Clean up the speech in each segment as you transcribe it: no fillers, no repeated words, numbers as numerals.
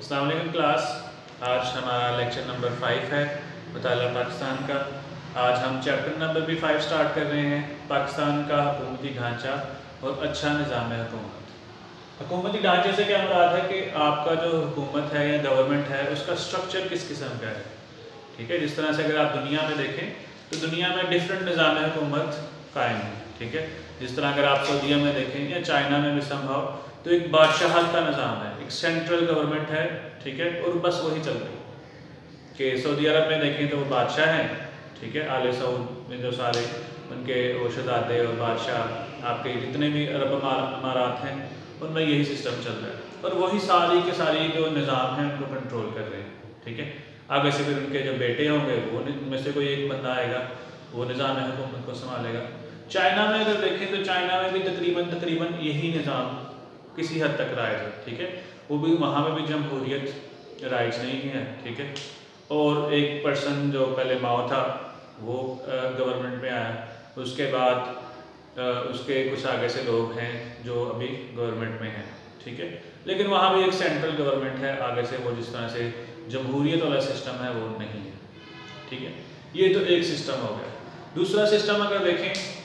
अस्सलाम वालेकुम क्लास। आज हमारा लेक्चर नंबर 5 है मुताला पाकिस्तान का। आज हम चैप्टर नंबर भी 5 स्टार्ट कर रहे हैं, पाकिस्तान का हुकूमती ढांचा और अच्छा निज़ाम हुकूमत। हुकूमती ढांचे से क्या मुराद है कि आपका जो हुकूमत है या गवर्नमेंट है उसका स्ट्रक्चर किस किस्म का है। ठीक है, जिस तरह से अगर आप दुनिया में देखें तो दुनिया में डिफरेंट निज़ाम हुकूमत कायम है। ठीक है, जिस तरह अगर आप सऊदीया में देखें या चाइना में भी संभव तो एक बादशाहत का निज़ाम है, एक सेंट्रल गवर्नमेंट है। ठीक है, और बस वही चल रही है कि सऊदी अरब में देखें तो वो बादशाह हैं। ठीक है, आले सऊद में जो सारे उनके वो शहज़ादे और बादशाह आपके जितने भी अरब अमारात हैं उनमें यही सिस्टम चल रहा है और वही सारी के सारी जो निज़ाम हैं उनको कंट्रोल कर रहे हैं। ठीक है, आगे से फिर उनके जो बेटे होंगे वो उनमें से कोई एक बंदा आएगा, वो निज़ाम हुकूमत को संभालेगा। चाइना में अगर देखें तो चाइना में भी तकरीबन यही निज़ाम किसी हद तक राइज है। ठीक है, वो भी वहाँ में भी जमहूरियत राइज नहीं है। ठीक है, और एक पर्सन जो पहले माओ था वो गवर्नमेंट में आया, उसके बाद उसके कुछ आगे से लोग हैं जो अभी गवर्नमेंट में हैं। ठीक है, लेकिन वहाँ भी एक सेंट्रल गवर्नमेंट है, आगे से वो जिस तरह से जमहूरियत वाला सिस्टम है वो नहीं है। ठीक है, ये तो एक सिस्टम हो गया। दूसरा सिस्टम अगर देखें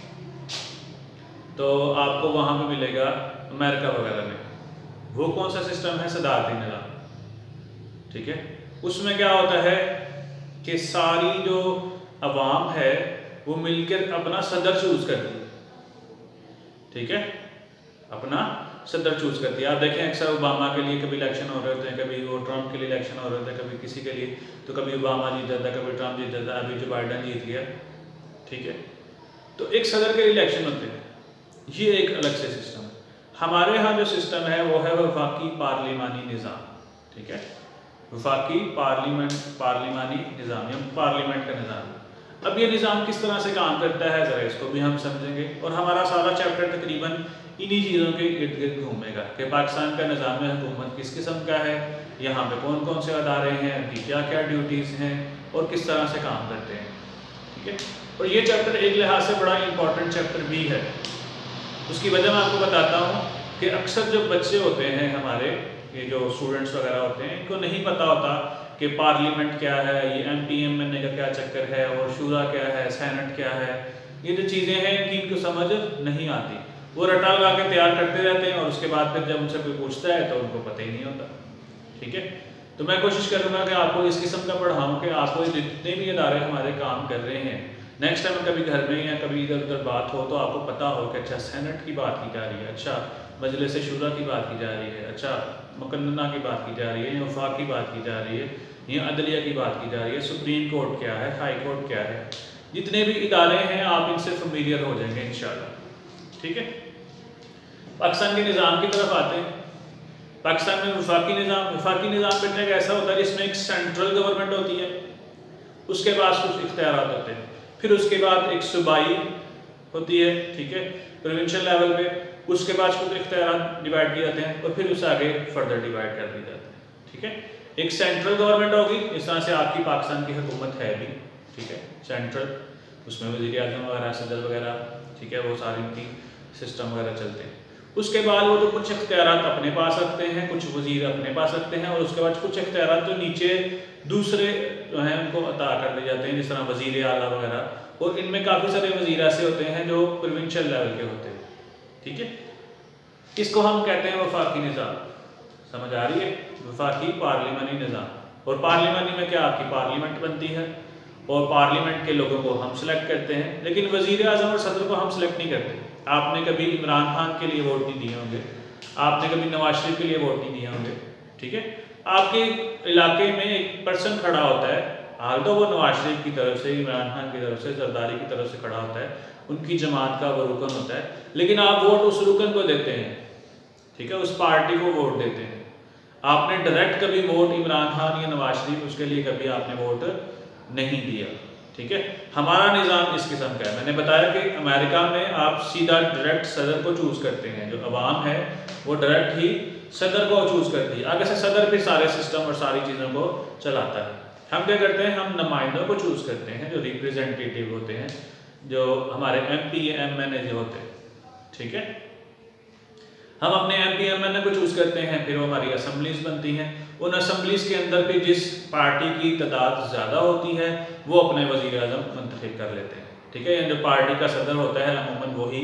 तो आपको वहाँ पे मिलेगा अमेरिका वगैरह में, वो कौन सा सिस्टम है, सदारती निज़ाम। ठीक है, उसमें क्या होता है कि सारी जो अवाम है वो मिलकर अपना सदर चूज करती है। ठीक है, अपना सदर चूज करती है। आप देखें अक्सर ओबामा के लिए कभी इलेक्शन हो रहे होते हैं, कभी वो ट्रम्प के लिए इलेक्शन हो रहे होते हैं, कभी किसी के लिए, तो कभी ओबामा जीत जाता है, कभी ट्रम्प जीत जाता है, अभी जो बाइडन जीत गया। ठीक है, तो एक सदर के इलेक्शन होते हैं, ये एक अलग से सिस्टम है। हमारे यहाँ जो सिस्टम है वो है वफाकी पार्लिमानी निज़ाम। ठीक है, वफाकी पार्लिमानी निज़ाम या पार्लियामेंट का निज़ाम। अब ये निज़ाम किस तरह से काम करता है ज़रा इसको भी हम समझेंगे और हमारा सारा चैप्टर तकरीबन इन्हीं चीज़ों के इर्द गिर्द घूमेगा कि पाकिस्तान का निज़ाम हुकूमत किस किस्म का है, यहाँ पे कौन कौन से अदारे हैं, उनकी क्या क्या ड्यूटीज़ हैं और किस तरह से काम करते हैं। ठीक है, और ये चैप्टर एक लिहाज से बड़ा इंपॉर्टेंट चैप्टर भी है। उसकी वजह मैं आपको बताता हूँ कि अक्सर जो बच्चे होते हैं हमारे, ये जो स्टूडेंट्स वगैरह होते हैं, इनको नहीं पता होता कि पार्लियामेंट क्या है, ये MPM का क्या चक्कर है और शूरा क्या है, सेनेट क्या है। ये जो चीज़ें हैं इनकी इनको समझ नहीं आती, वो रटा लगा के तैयार करते रहते हैं और उसके बाद फिर जब उनसे कोई पूछता है तो उनको पता ही नहीं होता। ठीक है, तो मैं कोशिश करूँगा कि आपको इस किस्म का पढ़ाऊँ कि आपको जितने भी इदारे हमारे काम कर रहे हैं, नेक्स्ट टाइम कभी घर में या कभी इधर उधर बात हो तो आपको पता हो कि अच्छा सेनेट की बात की जा रही है, अच्छा मजलिस शूरा की बात की जा रही है, अच्छा मुकन्ना की बात की जा रही है, या वफाक की बात की जा रही है, या अदलिया की बात की जा रही है, सुप्रीम कोर्ट क्या है, हाई कोर्ट क्या है। जितने भी इदारे हैं आप इनसे फेमिलियर हो जाएंगे इंशाल्लाह। ठीक है, पाकिस्तान के निज़ाम की तरफ आते हैं। पाकिस्तान में वफाकी निज़ाम बेटा एक ऐसा होता है जिसमें एक सेंट्रल गवर्नमेंट होती है, उसके पास कुछ इख्तियारात होते हैं, फिर उसके बाद एक सूबाई होती है। ठीक है, प्रोविंशियल लेवल पे, उसके बाद कुछ इख्तियारात डिवाइड किए जाते हैं और फिर उससे आगे फर्दर डिवाइड कर दिए जाते हैं। ठीक है, एक सेंट्रल गवर्नमेंट होगी, इस तरह से आपकी पाकिस्तान की हुकूमत है भी। ठीक है, सेंट्रल, उसमें वज़ीर आज़म वगैरह, सदर वगैरह, ठीक है, वो सारी उनकी सिस्टम वगैरह चलते हैं। उसके बाद वो जो कुछ इख्तियारात अपने पास रखते हैं, कुछ वज़ीर अपने पास रखते हैं और उसके बाद कुछ इख्तियारात जो नीचे दूसरे जो हैं उनको अता कर दिए जाते हैं, जिस तरह वज़ीर आला वगैरह। और इनमें काफ़ी सारे वज़ीर ऐसे होते हैं जो प्रोविंशियल लेवल के होते हैं। ठीक है, इसको हम कहते हैं वफाकी निज़ाम। समझ आ रही है, वफाकी पार्लिमानी निज़ाम। और पार्लिमानी में क्या, आपकी पार्लियामेंट बनती है और पार्लियामेंट के लोगों को हम सेलेक्ट करते हैं, लेकिन वज़ीर आज़म और सदर को हम सेलेक्ट नहीं करते। आपने कभी इमरान खान के लिए वोट नहीं दिए होंगे, आपने कभी नवाज शरीफ के लिए वोट नहीं दिए होंगे। ठीक है, आपके इलाके में एक पर्सन खड़ा होता है, हाल तो वो नवाज शरीफ की तरफ से, इमरान खान की तरफ से, जरदारी की तरफ से खड़ा होता है, उनकी जमात का वो रुकन होता है, लेकिन आप वोट उस रुकन को देते हैं। ठीक है, उस पार्टी को वोट देते हैं। आपने डायरेक्ट कभी वोट इमरान खान या नवाज शरीफ, उसके लिए कभी आपने वोट नहीं दिया। ठीक है, हमारा निज़ाम इस किस्म का है। मैंने बताया कि अमेरिका में आप सीधा डायरेक्ट सदर को चूज़ करते हैं, जो अवाम है वो डायरेक्ट ही सदर को चूज़ करती है, आगे से सदर फिर सारे सिस्टम और सारी चीज़ों को चलाता है। हम क्या करते हैं, हम नुमाइंदों को चूज़ करते हैं जो रिप्रेजेंटेटिव होते हैं, जो हमारे MP MNA जो होते हैं। ठीक है, हम अपने MPMN को चूज़ करते हैं, फिर वो हमारी असम्बलीज बनती हैं। उन असम्बलीज के अंदर फिर जिस पार्टी की तादाद ज़्यादा होती है वो अपने वज़ीर आज़म मुंतखब कर लेते हैं, ठीक है। जो पार्टी का सदर होता है अमूमन वही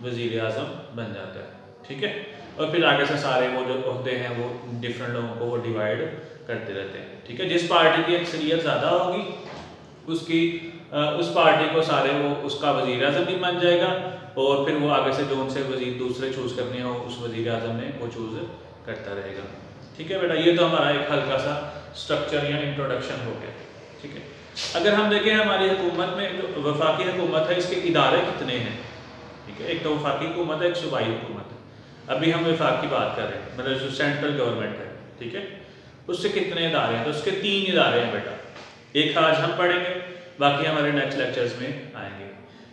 वज़ीर आज़म बन जाता है, ठीक है। और फिर आगे से सारे वो जो होते हैं वो डिफरेंट लोगों को वो डिवाइड करते रहते हैं, ठीक है। जिस पार्टी की अक्सरियत ज़्यादा होगी उसकी उस पार्टी को सारे वो उसका वज़ीर आज़म भी बन जाएगा, और फिर वो आगे से जो उनसे वज़ीर दूसरे चूज़ करने हो उस वज़ीर आज़म में वो चूज़ करता रहेगा, ठीक है बेटा। ये तो हमारा एक हल्का सा स्ट्रक्चर या इंट्रोडक्शन हो गया, ठीक है। अगर हम देखें हमारी हुकूमत में जो वफाकी हुकूमत है इसके इदारे कितने हैं, ठीक है। एक तो वफाकी हुकूमत है, एक सूबाई हुकूमत है। अभी हम वफाक की बात कर रहे हैं, मतलब जो सेंट्रल गवर्नमेंट है, ठीक है, उससे कितने इदारे हैं, तो उसके 3 इदारे हैं बेटा। एक आज हम पढ़ेंगे, बाकी हमारे नेक्स्ट लेक्चर्स में आएंगे।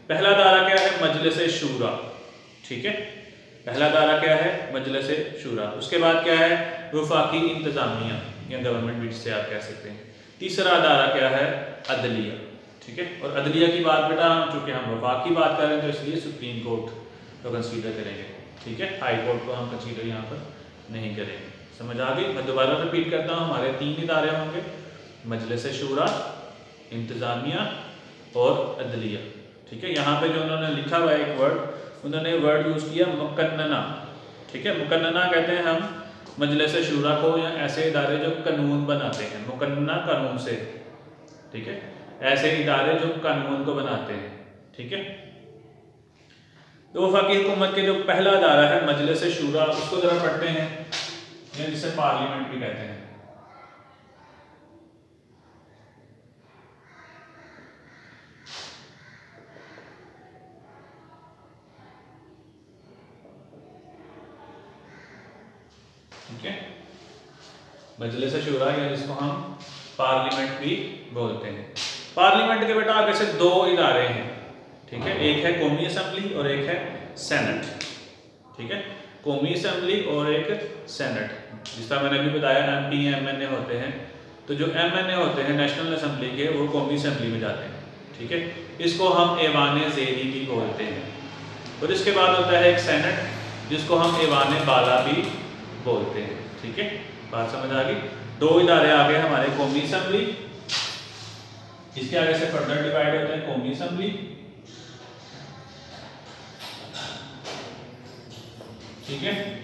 पहला दायरा क्या है, मजलिस शूरा, ठीक है। पहला दायरा क्या है, मजलिस शूरा। उसके बाद क्या है, वफाकी इंतजामिया या गवर्नमेंट भी जिसे आप कह सकते हैं। तीसरा दायरा क्या है, अदलिया, ठीक है। और अदलिया की बात बेटा चूँकि हम वफाक की बात कर रहे हैं तो इसलिए सुप्रीम कोर्ट को कंसीडर करेंगे, ठीक है। हाई कोर्ट को हम कंसीडर यहाँ पर नहीं करेंगे। समझ आ गई? मैं दोबारा रिपीट करता हूँ, हमारे 3 इदारे होंगे, मजलिस शूरा, इंतजामिया और अदलिया, ठीक है। यहाँ पे जो उन्होंने लिखा हुआ है एक वर्ड, उन्होंने वर्ड यूज़ किया मुकन्नना, ठीक है। मुकन्नना कहते हैं हम मजलिस शूरा को, या ऐसे इदारे जो कानून बनाते हैं, मुकन्नना कानून से, ठीक है। ऐसे इदारे जो कानून को बनाते हैं, ठीक है। तो वफाकी हुकूमत के जो पहला इदारा है मजलिस शूरा, उसको ज़रा पढ़ते हैं, या जिसे पार्लियामेंट भी कहते हैं। ठीक है, मजलिस शूरा या जिसको हम पार्लियामेंट भी बोलते हैं। पार्लियामेंट के बेटा आगे से 2 इदारे हैं, ठीक है। एक है कौमी असम्बली और एक है सेनेट, ठीक है। कौमी असम्बली और एक सेनेट। जिस तरह मैंने अभी बताया MP MNA होते हैं, तो जो MNA होते हैं नेशनल असम्बली के, वो कौमी असम्बली में जाते हैं, ठीक है। इसको हम ऐवान ज़ेरी भी बोलते हैं। और इसके बाद होता है एक सेनेट, जिसको हम ऐवान बाला भी बोलते हैं, ठीक है। बात समझ आ गई? 2 इदारे आ गए हमारे, कौमी असम्बली, इसके आगे से फर्दर डिवाइड होते हैं कौमी असम्बली, ठीक है।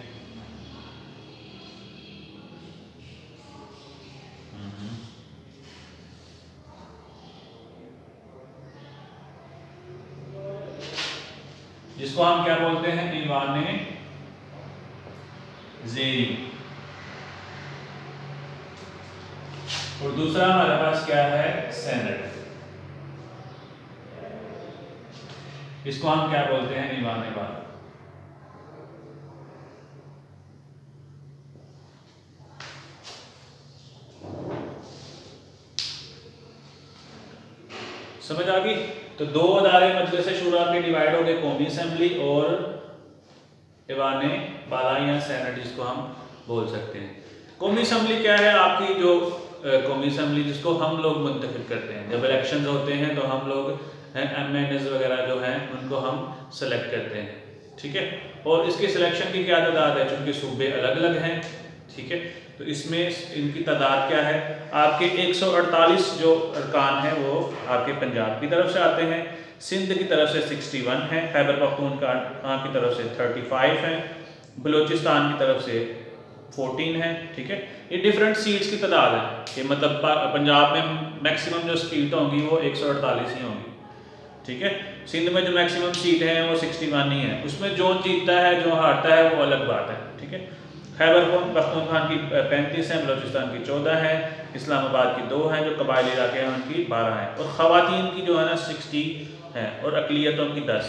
जिसको हम क्या बोलते हैं, ऐवान ज़ेरी। और दूसरा हमारे पास क्या है, सेनेट। इसको हम क्या बोलते हैं, ऐवान बाला। समझ आ गई? तो 2 इदारे मजलिस शूरा के डिवाइड हो गए, कौमी असम्बली और ऐवान बाला या सेनेट, जिसको हम बोल सकते हैं। कौमी असम्बली क्या है, आपकी जो कौमी असम्बली जिसको हम लोग मुंतखब करते हैं। जब इलेक्शंस होते हैं तो हम लोग MNAs वगैरह जो हैं उनको हम सेलेक्ट करते हैं, ठीक है। और इसकी सिलेक्शन की क्या तादाद है, चूँकि सूबे अलग अलग हैं, ठीक है। तो इसमें इनकी तादाद क्या है, आपके 148 जो अरकान हैं वो आपके पंजाब की तरफ से आते हैं, सिंध की तरफ से 61 है, खैबर पख्तूनख्वा की तरफ से 35 हैं, बलूचिस्तान की तरफ से 14 है, ठीक है। ये डिफरेंट सीट्स की तादाद है कि मतलब पंजाब में मैक्सिमम जो सीट होंगी वो 148 ही होंगी, ठीक है। सिंध में जो मैक्सिमम सीट है वो 61 ही है। उसमें जो जीतता है जो हारता है वो अलग बात है, ठीक है। खैबर पख्तूनख्वा की 35 हैं, बलूचिस्तान की 14 है, इस्लामाबाद की 2 हैं, जो कबायली इलाके हैं उनकी 12 हैं, और ख़वातीन की जो है ना 60 हैं, और अक़लियतों की 10,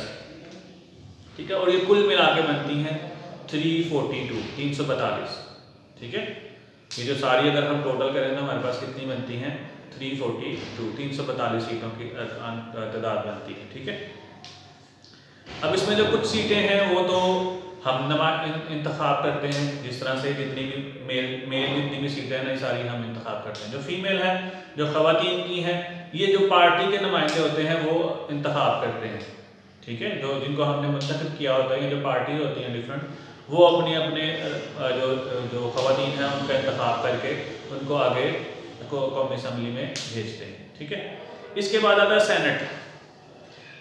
ठीक है। और ये कुल मिला के बनती हैं 342, ठीक है। ये जो सारी अगर हम टोटल करें तो हमारे पास कितनी बनती हैं, 342 सीटों की तादाद बनती है, ठीक है। अब इसमें जो कुछ सीटें हैं वो तो हम इंतखाब करते हैं, जिस तरह से जितनी भी मेल जितनी भी सीटें हैं ना सारी हम इंतखाब करते हैं। जो फीमेल है, जो ख़वातीन की हैं, ये जो पार्टी के नुमाइंदे होते हैं वो इंतखाब करते हैं, ठीक है। जो जिनको हमने मुंतखब किया होता है, ये जो पार्टी होती हैं डिफरेंट, वो अपने अपने जो जो ख़वातीन हैं उनका इंतखाब करके उनको आगे कौमी असम्बली में भेजते हैं। ठीक है, इसके बाद आता है सेनेट।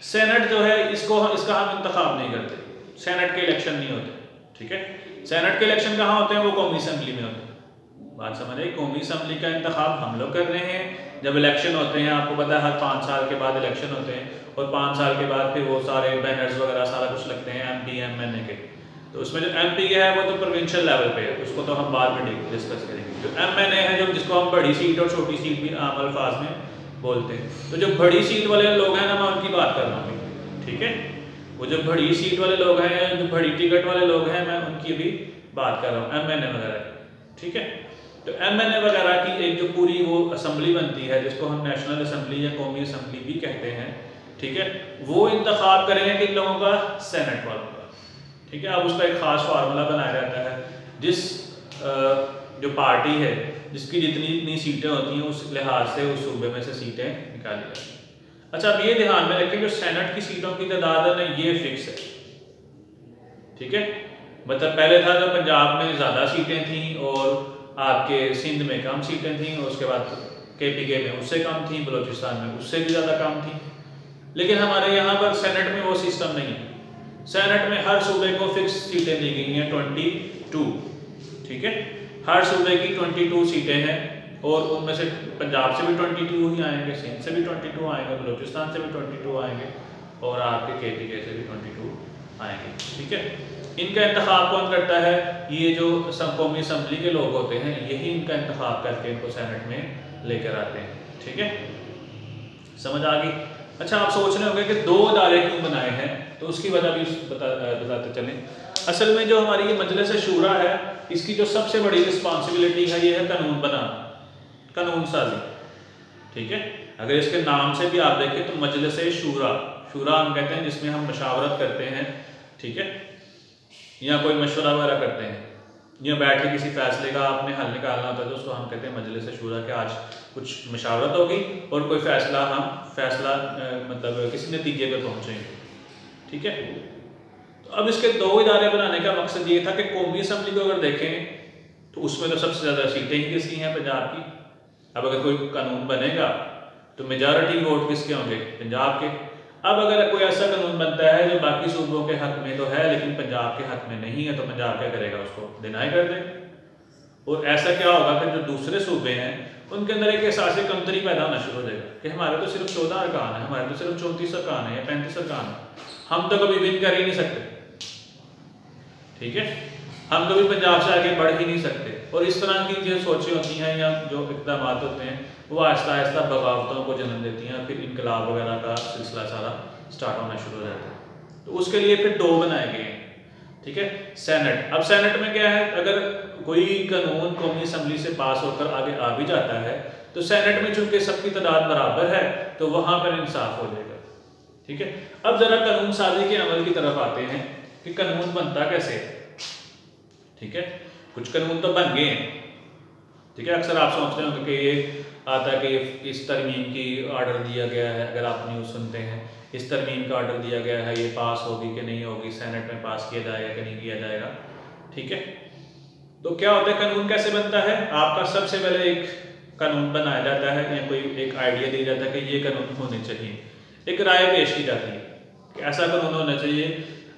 सेनेट जो है इसका हम इंतखाब नहीं करते, सेनेट के इलेक्शन नहीं होते। ठीक है, सेनेट के इलेक्शन कहाँ होते हैं? वो कौमी असम्बली में होते हैं। बात समझ आई? कौमी असम्बली का इंतखाब हम लोग कर रहे हैं। जब इलेक्शन होते हैं, आपको पता है हर 5 साल के बाद इलेक्शन होते हैं, और 5 साल के बाद फिर वो सारे बैनर्स वगैरह सारा कुछ लगते हैं MP MNA के। तो उसमें जो MP है वो तो प्रोविंशियल लेवल पे है, उसको तो हम बाद में डिस्कस करेंगे। जो MNA है, जो जिसको हम बड़ी सीट और छोटी सीट भी आम अल्फाज में बोलते हैं, तो जो बड़ी सीट वाले लोग हैं ना, मैं उनकी बात कर रहा हूँ। ठीक है, वो जो बड़ी सीट वाले लोग हैं, जो बड़ी टिकट वाले लोग हैं, मैं उनकी भी बात कर रहा हूँ, MNA वगैरह। ठीक है, तो MNA वगैरह की एक जो पूरी वो असम्बली बनती है, जिसको हम नेशनल असम्बली या कौमी असम्बली भी कहते हैं। ठीक है, वो इंतखाब करेंगे किन लोगों का? सेनेट वालों का। ठीक है, अब उसका एक ख़ास फार्मूला बनाया जाता है, जिस जो पार्टी है जिसकी जितनी सीटें होती हैं उस लिहाज से उस सूबे में से सीटें निकाली जाती हैं। अच्छा, अब ये ध्यान में रखें जो सेनेट की सीटों की तादाद है ना, ये फिक्स है। ठीक है, मतलब पहले था तो पंजाब में ज़्यादा सीटें थीं और आपके सिंध में कम सीटें थीं, और उसके बाद KPK में उससे कम थीं, बलूचिस्तान में उससे भी ज़्यादा कम थीं। लेकिन हमारे यहाँ पर सेनेट में वो सिस्टम नहीं है। सेनेट में हर सूबे को फिक्स सीटें दी गई हैं, 22। ठीक है, हर सूबे की 22 सीटें हैं, और उनमें से पंजाब से भी 22 ही आएंगे, सिंध से भी 22 आएंगे, बलूचिस्तान से भी 22 आएंगे, और आपके KPK से भी 22 आएंगे। ठीक है, इनका इंतखाब कौन करता है? ये जो कौमी असम्बली के लोग होते हैं, यही इनका इंतखाब करके इनको सेनेट में लेकर आते हैं। ठीक है, समझ आ गई? अच्छा, आप सोच रहे होंगे कि 2 इदारे क्यों बनाए हैं, तो उसकी वजह भी बताते चलें। असल में जो हमारी ये मजलिस शूरा है, इसकी जो सबसे बड़ी रिस्पॉन्सिबिलिटी है ये है कानून बनाना, कानून साजी। ठीक है, अगर इसके नाम से भी आप देखें तो मजलिस शूरा, शूरा हम कहते हैं जिसमें हम मशावरत करते हैं। ठीक है, या कोई मशवरा वगैरह करते हैं, या बैठ के किसी फैसले का आपने हल निकालना होता है, तो उसको हम कहते हैं मजलिस शूरा, के आज कुछ मशावरत होगी और कोई फैसला मतलब किसी नतीजे पे पहुँचेंगे। ठीक है, तो अब इसके 2 इदारे बनाने का मकसद ये था कि कौमी असम्बली को अगर देखें तो उसमें तो सबसे ज़्यादा सीटें ही किसकी हैं? पंजाब की। अब अगर कोई कानून बनेगा तो मेजॉरिटी वोट किसके होंगे? पंजाब के। अब अगर कोई ऐसा कानून बनता है जो बाकी सूबों के हक में तो है लेकिन पंजाब के हक में नहीं है, तो पंजाब क्या करेगा? उसको डिनाई कर देगा। और ऐसा क्या होगा कि जो दूसरे सूबे हैं उनके अंदर एक एहसास कमतरी पैदा होना शुरू हो जाएगा कि हमारे तो सिर्फ 14 अरकान है, हमारे तो सिर्फ 34 अरकान है या 35 अरकान है, हम तो कभी विन कर ही नहीं सकते। ठीक है, हम कभी पंजाब से आगे बढ़ ही नहीं सकते। और इस तरह की जो सोचें होती हैं या जो इक़दाम होते हैं वो आहिस्ता आहिस्ता बगावतों को जन्म देती हैं, फिर इनकलाब वगैरह का सिलसिला सारा स्टार्ट होना शुरू हो जाता है। तो उसके लिए फिर 2 बनाए गए हैं। ठीक है, सेनेट। अब सेनेट में क्या है, अगर कोई कानून कौमी असम्बली से पास होकर आगे आ भी जाता है तो सेनेट में चूंकि सबकी तादाद बराबर है तो वहाँ पर इंसाफ हो जाएगा। ठीक है, अब ज़रा कानून साजी के अमल की तरफ आते हैं कि कानून बनता कैसे है। ठीक है, कुछ कानून तो बन गए हैं। ठीक है, अक्सर आप सोचते होंगे कि ये आता है कि इस तरमीम की ऑर्डर दिया गया है, अगर आप न्यूज़ सुनते हैं इस तरमीम का ऑर्डर दिया गया है, ये पास होगी कि नहीं होगी, सेनेट में पास किया जाएगा कि नहीं किया जाएगा। ठीक है, तो क्या होता है, कानून कैसे बनता है? आपका सबसे पहले एक कानून बनाया जाता है या कोई एक आइडिया दिया जाता है कि ये कानून होने चाहिए, एक राय पेश की जाती है कि ऐसा कानून होना चाहिए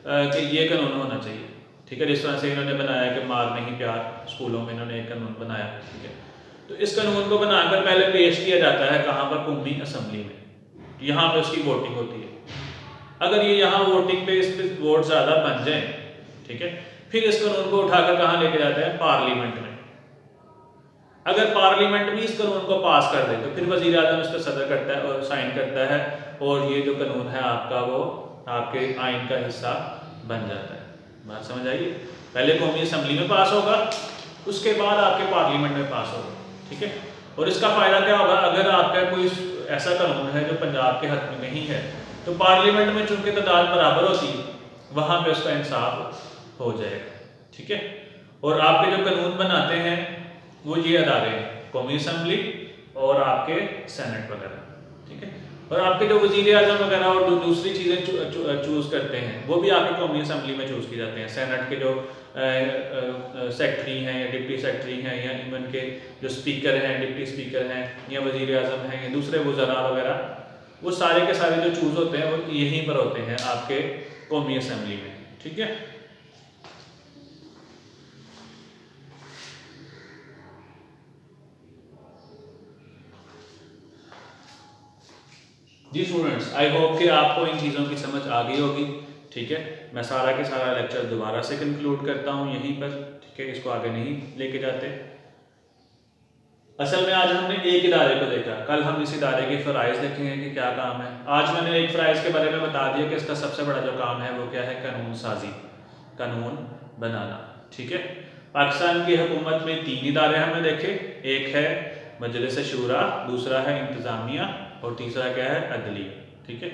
कि ये कानून होना चाहिए। ठीक है, जिस तरह से इन्होंने बनाया कि मार नहीं प्यार, स्कूलों में इन्होंने एक कानून बनाया। ठीक है, तो इस कानून को बनाकर पहले पेश किया जाता है कहाँ पर? कौमी असम्बली में। यहाँ पे उसकी वोटिंग होती है। अगर ये यहाँ वोटिंग पे इस पे वोट ज़्यादा बन जाए, ठीक है, फिर इस कानून को उठाकर कहाँ लेके जाते हैं? पार्लियामेंट में। अगर पार्लियामेंट भी इस कानून को पास कर दे तो फिर वज़ीर आज़म इस पर सदर करता है और साइन करता है, और ये जो कानून है आपका वो आपके आइन का हिस्सा बन जाता है। बात समझ आइए? पहले कौमी असम्बली में पास होगा, उसके बाद आपके पार्लियामेंट में पास होगा। ठीक है, और इसका फ़ायदा क्या होगा? अगर आपका कोई ऐसा कानून है जो पंजाब के हक में नहीं है तो पार्लियामेंट में चूंकि तादाद बराबर होती है वहाँ पे उसका इंसाफ हो जाएगा। ठीक है, और आपके जो कानून बनाते हैं वो ये अदारे हैं, कौमी असम्बली और आपके सेनेट वगैरह। ठीक है, और आपके जो वज़ीर आज़म वगैरह और जो दूसरी चीज़ें चूज़ करते हैं वो भी आपकी कौमी असम्बली में चूज़ की जाते हैं। सेनेट के जो सेक्रेटरी हैं या डिप्टी सेक्रेटरी हैं या इवन के जो स्पीकर हैं, डिप्टी स्पीकर हैं या वज़ीर आज़म हैं या दूसरे वज़रा वगैरह, वो सारे के सारे जो चूज़ होते हैं वो यहीं पर होते हैं आपके कौमी असम्बली में। ठीक है, जी स्टूडेंट्स, आई होप कि आपको इन चीज़ों की समझ आ गई होगी। ठीक है, मैं सारा के सारा लेक्चर दोबारा से कंक्लूड करता हूँ यहीं पर। ठीक है, इसको आगे नहीं लेके जाते। असल में आज हमने एक इदारे को देखा, कल हम इस इदारे के फ़राइज़ देखेंगे कि क्या काम है। आज मैंने एक फ़राइज़ के बारे में बता दिया कि इसका सबसे बड़ा जो काम है वो क्या है, कानून साजी, कानून बनाना। ठीक है, पाकिस्तान की हुकूमत में 3 इदारे हमने देखे, एक है मजलिस शूरा, दूसरा है इंतज़ामिया और तीसरा क्या है, अदलिया। ठीक है,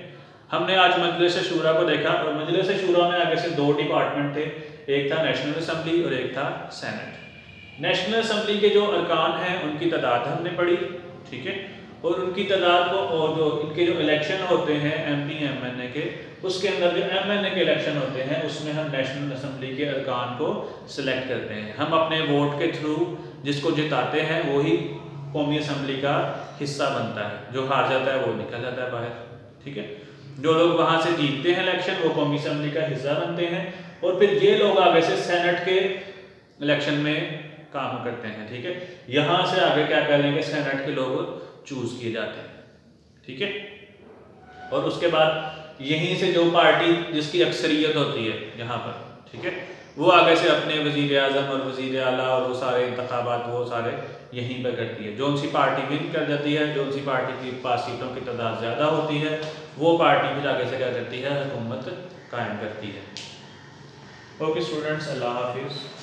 हमने आज मजलिस शूरा को देखा और मजलिस शूरा में आगे से 2 डिपार्टमेंट थे, एक था नेशनल असम्बली और एक था सेनेट। नेशनल असम्बली के जो अरकान हैं उनकी तादाद हमने पढ़ी। ठीक है, और उनकी तादाद को, और जो इनके जो इलेक्शन होते हैं MP MNA के, उसके अंदर जो MNA के इलेक्शन होते हैं उसमें हम नेशनल असम्बली के अरकान को सिलेक्ट करते हैं। हम अपने वोट के थ्रू जिसको जिताते हैं वही कौमी असम्बली का हिस्सा बनता है, जो हार जाता है वो निकल जाता है बाहर। ठीक है, जो लोग वहाँ से जीतते हैं इलेक्शन वो कौमी असम्बली का हिस्सा बनते हैं और फिर ये लोग आगे से सेनेट के इलेक्शन में काम करते हैं। ठीक है, यहाँ से आगे क्या करेंगे, सेनेट के लोग चूज किए जाते हैं। ठीक है, और उसके बाद यहीं से जो पार्टी जिसकी अक्सरियत होती है यहाँ पर, ठीक है, वो आगे से अपने वज़ीर आज़म और वज़ीर आला और वो सारे इंतखाबात वो सारे यहीं पर करती है। जो सी पार्टी विन कर जाती है, जो सी पार्टी की पास सीटों की तादाद ज़्यादा होती है, वो पार्टी फिर आगे से क्या करती है, हुकूमत कायम करती है। ओके स्टूडेंट्स, अल्लाह हाफिज़।